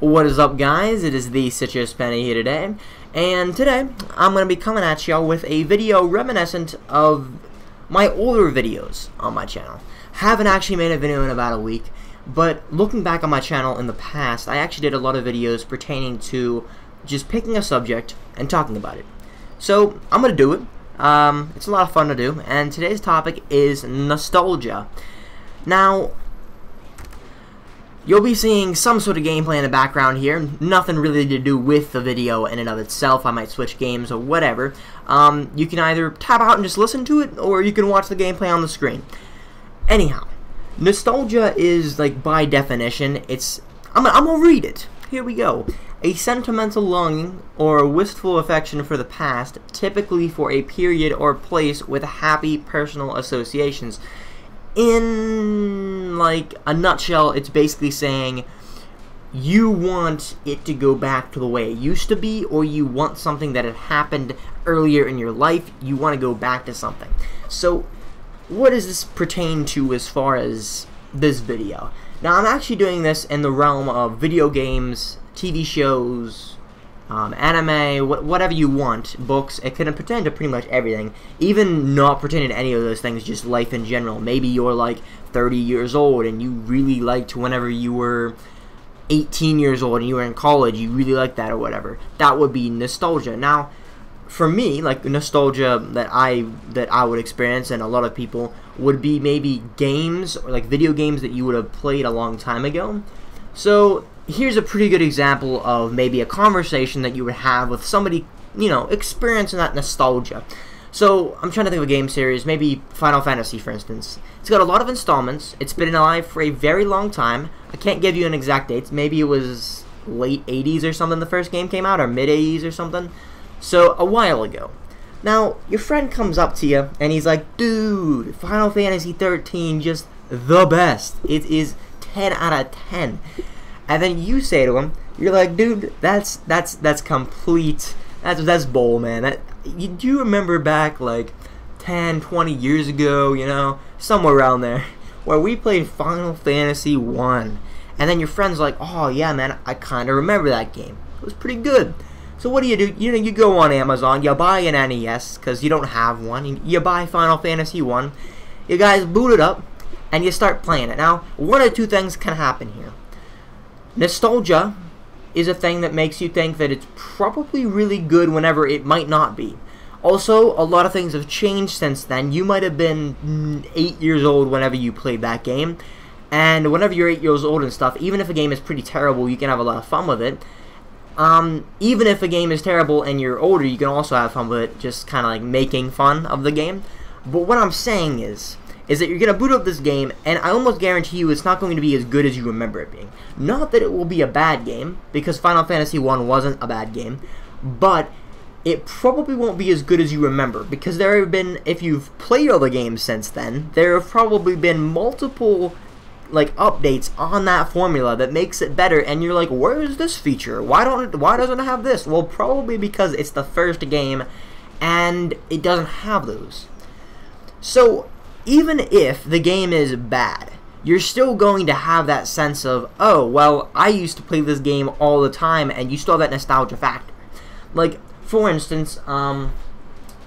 What is up, guys? It is the Citrus Penny here today, and today I'm going to be coming at y'all with a video reminiscent of my older videos on my channel. Haven't actually made a video in about a week, but looking back on my channel in the past, I actually did a lot of videos pertaining to just picking a subject and talking about it. So I'm going to do it. It's a lot of fun to do, and today's topic is nostalgia. Now, you'll be seeing some sort of gameplay in the background here, nothing really to do with the video in and of itself. I might switch games or whatever. You can either tap out and just listen to it, or you can watch the gameplay on the screen. Anyhow, nostalgia is, like, by definition, I'm gonna read it. Here we go. A sentimental longing or a wistful affection for the past, typically for a period or place with happy personal associations. In, like, a nutshell, it's basically saying you want it to go back to the way it used to be, or you want something that had happened earlier in your life. You want to go back to something. So, what does this pertain to as far as this video? Now, I'm actually doing this in the realm of video games, TV shows, anime, whatever you want, books. It can pertain to pretty much everything, even not pertaining to any of those things, just life in general. Maybe you're like 30 years old and you really liked whenever you were 18 years old and you were in college, you really liked that or whatever. That would be nostalgia. Now, for me, like, nostalgia that I would experience, and a lot of people, would be maybe games, or like video games that you would have played a long time ago. So here's a pretty good example of maybe a conversation that you would have with somebody, you know, experiencing that nostalgia. So I'm trying to think of a game series, maybe Final Fantasy, for instance. It's got a lot of installments. It's been alive for a very long time. I can't give you an exact date. Maybe it was late 80s or something the first game came out, or mid 80s or something. So a while ago. Now, your friend comes up to you and he's like, dude, Final Fantasy 13, just the best. It is 10 out of 10. And then you say to him, you're like, dude, that's complete, that's bull, man. Do you remember back like 10, 20 years ago, you know, somewhere around there, where we played Final Fantasy 1, and then your friend's like, oh yeah, man, I kind of remember that game. It was pretty good. So what do? You know, you go on Amazon, you buy an NES, because you don't have one, you buy Final Fantasy 1, you guys boot it up, and you start playing it. Now, one of two things can happen here. Nostalgia is a thing that makes you think that it's probably really good whenever it might not be. Also, a lot of things have changed since then. You might have been 8 years old whenever you played that game, and whenever you're 8 years old and stuff, even if a game is pretty terrible, you can have a lot of fun with it. Even if a game is terrible and you're older, you can also have fun with it, just kind of like making fun of the game. But what I'm saying is that you're going to boot up this game, and I almost guarantee you it's not going to be as good as you remember it being. Not that it will be a bad game, because Final Fantasy 1 wasn't a bad game, but it probably won't be as good as you remember, because there have been, if you've played all the games since then, there have probably been multiple, like, updates on that formula that makes it better, and you're like, where is this feature? Why doesn't it have this? Well, probably because it's the first game, and it doesn't have those. So, even if the game is bad, you're still going to have that sense of, oh, well, I used to play this game all the time, and you still have that nostalgia factor. Like, for instance, I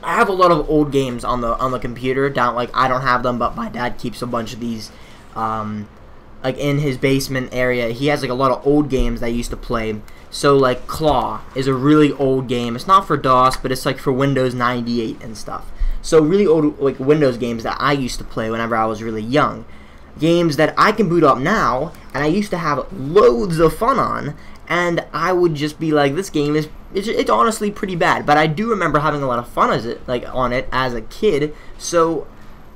have a lot of old games on the computer. Like, I don't have them, but my dad keeps a bunch of these, like, in his basement area. He has, like, a lot of old games that I used to play. So, like, Claw is a really old game. It's not for DOS, but it's, like, for Windows 98 and stuff. So really old, like, Windows games that I used to play whenever I was really young. Games that I can boot up now, and I used to have loads of fun on, and I would just be like, this game it's honestly pretty bad. But I do remember having a lot of fun on it as a kid, so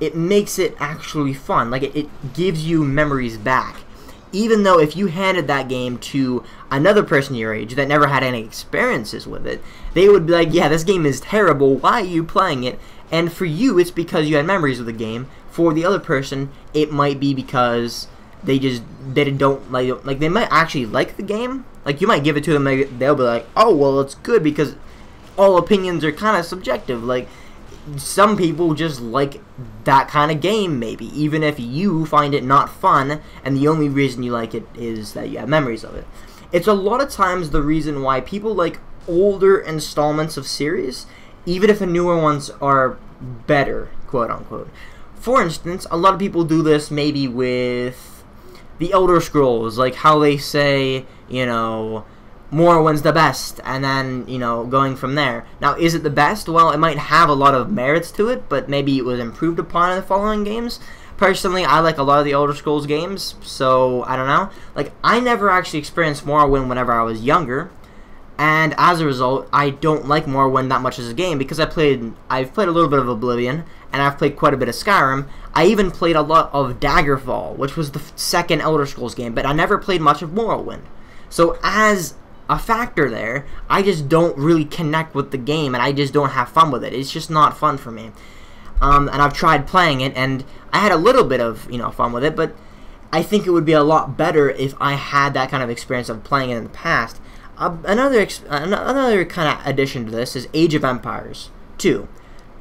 it makes it actually fun. Like, it gives you memories back. Even though if you handed that game to another person your age that never had any experiences with it, they would be like, yeah, this game is terrible, why are you playing it? And for you, it's because you had memories of the game. For the other person, it might be because they don't like they might actually like the game. Like, you might give it to them, they'll be like, oh, well, it's good, because all opinions are kind of subjective. Like, some people just like that kind of game, maybe, even if you find it not fun, and the only reason you like it is that you have memories of it. it's a lot of times the reason why people like older installments of series, even if the newer ones are better, quote unquote. For instance, a lot of people do this maybe with the Elder Scrolls, like how they say, you know, Morrowind's the best, and then, you know, going from there. Now, is it the best? Well, it might have a lot of merits to it, but maybe it was improved upon in the following games. Personally, I like a lot of the Elder Scrolls games, so I don't know. Like, I never actually experienced Morrowind whenever I was younger, and as a result, I don't like Morrowind that much as a game, because I've played a little bit of Oblivion, and I've played quite a bit of Skyrim. I even played a lot of Daggerfall, which was the second Elder Scrolls game, but I never played much of Morrowind. So as a factor there, I just don't really connect with the game, and I just don't have fun with it. It's just not fun for me. And I've tried playing it, and I had a little bit of, you know, fun with it, but I think it would be a lot better if I had that kind of experience of playing it in the past. Another kind of addition to this is Age of Empires 2.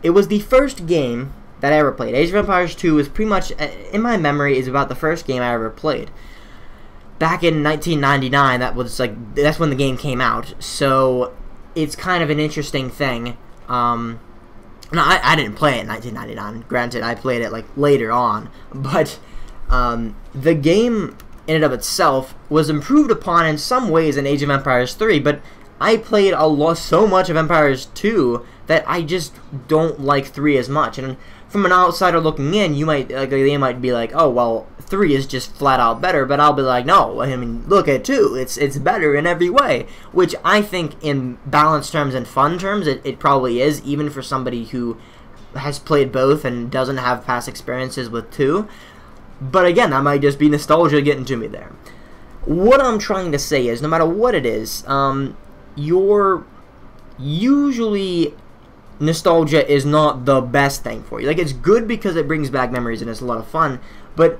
It was the first game that I ever played. Age of Empires 2 is pretty much, in my memory, is about the first game I ever played. Back in 1999, that's when the game came out. So it's kind of an interesting thing. No, I didn't play it in 1999. Granted, I played it like later on, but the game in and of itself was improved upon in some ways in Age of Empires 3, but I played so much of Empires 2 that I just don't like 3 as much. And from an outsider looking in, they might be like, oh, well, 3 is just flat out better, but I'll be like, no, I mean, look at 2, it's better in every way, which I think in balance terms and fun terms, it probably is, even for somebody who has played both and doesn't have past experiences with 2. But again, that might just be nostalgia getting to me there. What I'm trying to say is, no matter what it is, usually nostalgia is not the best thing for you. Like, it's good because it brings back memories and it's a lot of fun, but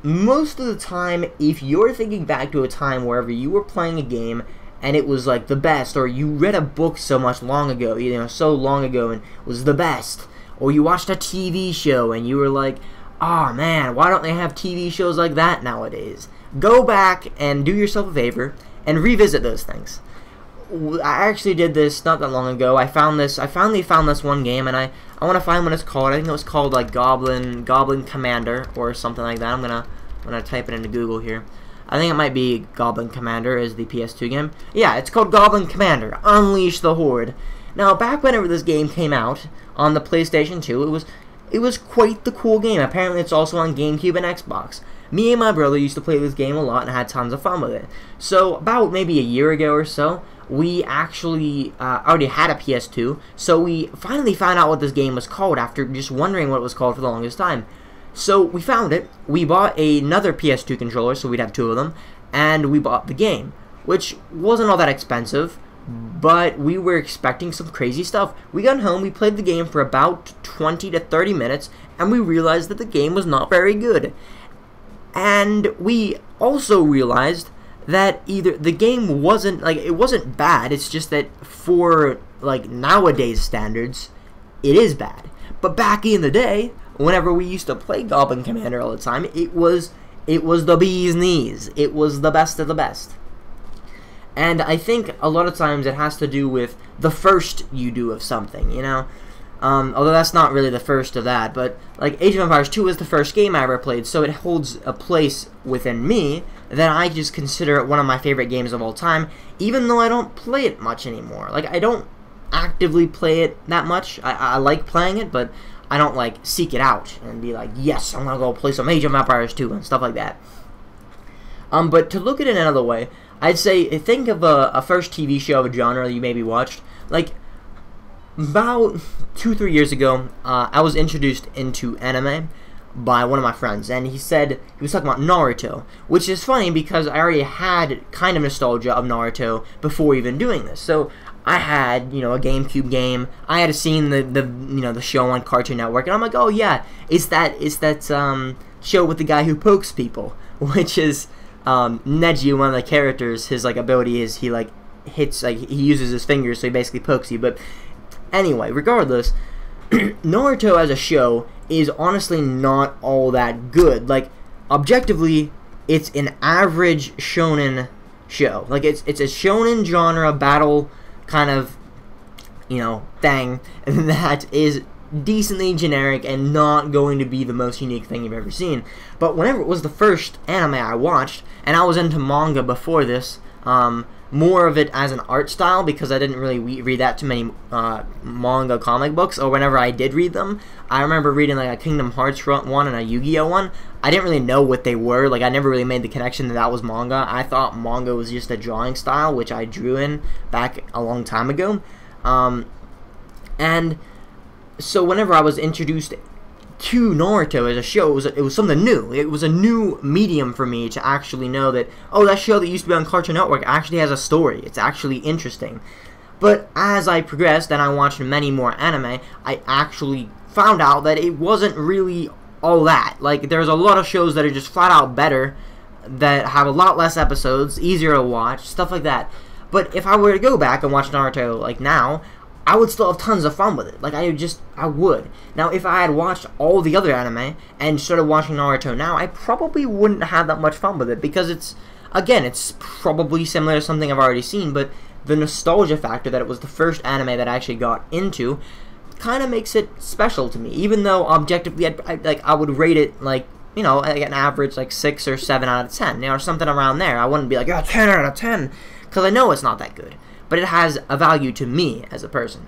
most of the time, if you're thinking back to a time wherever you were playing a game and it was like the best, or you read a book so much long ago, you know, so long ago and it was the best, or you watched a TV show and you were like, oh man, why don't they have TV shows like that nowadays? Go back and do yourself a favor and revisit those things. I actually did this not that long ago. I finally found this one game, and I want to find what it's called. I think it was called like Goblin Commander or something like that. I'm gonna type it into Google here. I think it might be Goblin Commander is the PS2 game. Yeah, it's called Goblin Commander: Unleash the Horde. Now, back whenever this game came out on the PlayStation 2, it was quite the cool game. Apparently, it's also on GameCube and Xbox. Me and my brother used to play this game a lot and had tons of fun with it. So, about maybe a year ago or so, we actually already had a PS2, so we finally found out what this game was called after just wondering what it was called for the longest time. So we found it, we bought another PS2 controller, so we'd have 2 of them, and we bought the game, which wasn't all that expensive, but we were expecting some crazy stuff. We got home, we played the game for about 20 to 30 minutes, and we realized that the game was not very good. And we also realized that either the game wasn't, like, it wasn't bad, it's just that for, like, nowadays standards, it is bad. But back in the day, whenever we used to play Goblin Commander all the time, it was the bee's knees. It was the best of the best. And I think a lot of times it has to do with the first you do of something, you know? Although that's not really the first of that, but like Age of Empires 2 was the first game I ever played, so it holds a place within me that I just consider it one of my favorite games of all time, even though I don't play it much anymore. Like, I don't actively play it that much. I like playing it, but I don't like seek it out and be like, yes, I'm gonna go play some Age of Empires 2 and stuff like that. But to look at it another way, I'd say think of a first TV show of a genre you maybe watched. Like, about 2-3 years ago, I was introduced into anime by one of my friends, and he was talking about Naruto, which is funny because I already had kind of nostalgia of Naruto before even doing this. So I had, you know, a GameCube game. I had seen the show on Cartoon Network, and I'm like, oh yeah, it's that show with the guy who pokes people, which is Neji, one of the characters. His like ability is he like hits, like he uses his fingers, so he basically pokes you. But anyway, regardless, Naruto as a show is honestly not all that good. Like, objectively, it's an average shonen show. Like, it's a shonen genre battle kind of, you know, thing that is decently generic and not going to be the most unique thing you've ever seen. But whenever it was the first anime I watched, and I was into manga before this, more of it as an art style, because I didn't really read that too many manga comic books, or whenever I did read them, I remember reading like a Kingdom Hearts one and a Yu-Gi-Oh one. I didn't really know what they were. Like, I never really made the connection that was manga. I thought manga was just a drawing style, which I drew in back a long time ago. And so whenever I was introduced to Naruto as a show, it was something new. It was a new medium for me to actually know that, oh, that show that used to be on Cartoon Network actually has a story. It's actually interesting. But as I progressed and I watched many more anime, I actually found out that it wasn't really all that. Like, there's a lot of shows that are just flat out better, that have a lot less episodes, easier to watch, stuff like that. But if I were to go back and watch Naruto, like, now, I would still have tons of fun with it. Like, I would. Now, if I had watched all the other anime and started watching Naruto now, I probably wouldn't have that much fun with it, because it's probably similar to something I've already seen, but the nostalgia factor that it was the first anime that I actually got into kind of makes it special to me, even though objectively, I would rate it, like, you know, like an average, like, 6 or 7 out of 10, you know, or something around there. I wouldn't be like, oh, 10 out of 10, because I know it's not that good. But it has a value to me as a person.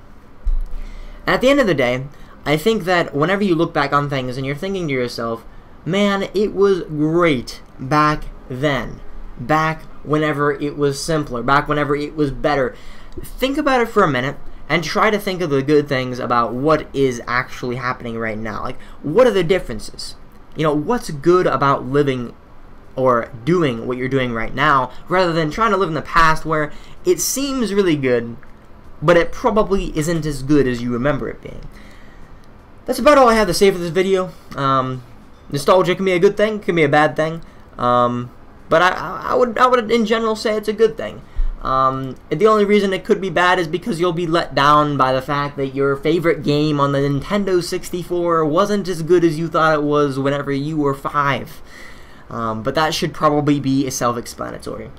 And at the end of the day, I think that whenever you look back on things and you're thinking to yourself, man, it was great back then. Back whenever it was simpler. Back whenever it was better. Think about it for a minute and try to think of the good things about what is actually happening right now. Like, what are the differences? You know, what's good about living or doing what you're doing right now, rather than trying to live in the past where it seems really good, but it probably isn't as good as you remember it being. That's about all I have to say for this video. Nostalgia can be a good thing, can be a bad thing, but I would in general say it's a good thing. The only reason it could be bad is because you'll be let down by the fact that your favorite game on the Nintendo 64 wasn't as good as you thought it was whenever you were 5. But that should probably be self-explanatory.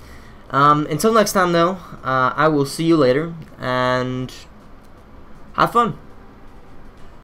Until next time, though, I will see you later, and have fun.